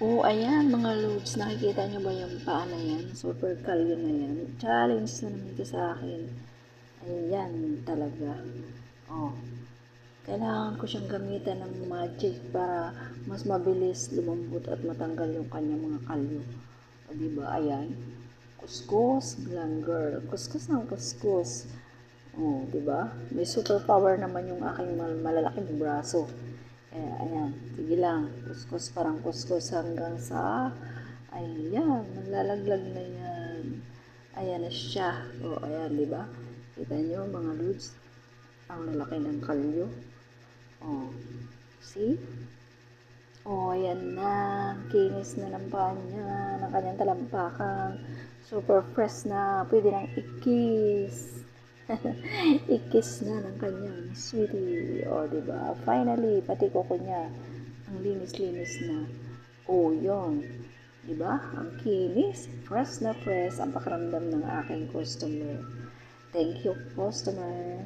Oh, ayan mga loads, nakikita niyo ba yung paa na yan? Super kalyo na yan. Challenge na naman ito sa akin. Ayan talaga. Oh, kailangan ko siyang gamitan ng magic para mas mabilis lumambot at matanggal yung kanyang mga kalyo. O diba, ayan. Kuskus, lang girl. Kuskus ng kuskus. Oh, diba? May superpower naman yung aking malalaking braso. Kaya, ayan. Sige lang. Kuskus, parang kuskus hanggang sa, ayan, maglalaglag na yan. Ayan na siya. O, ayan, diba? Kita nyo, mga lods. Ang lalaki ng kalyo. Oh, see? Oh, ayan na. Kinis na ng paa niya, ng kanyang talampakan. Super fresh na. Pwede nang ikis. Ikis na ng kanyang sweetie. O, diba? Finally, pati kuko niya. Ang linis-linis na. O, yun. Diba? Ang kinis. Fresh na fresh ang pakiramdam ng aking customer. Thank you, customer.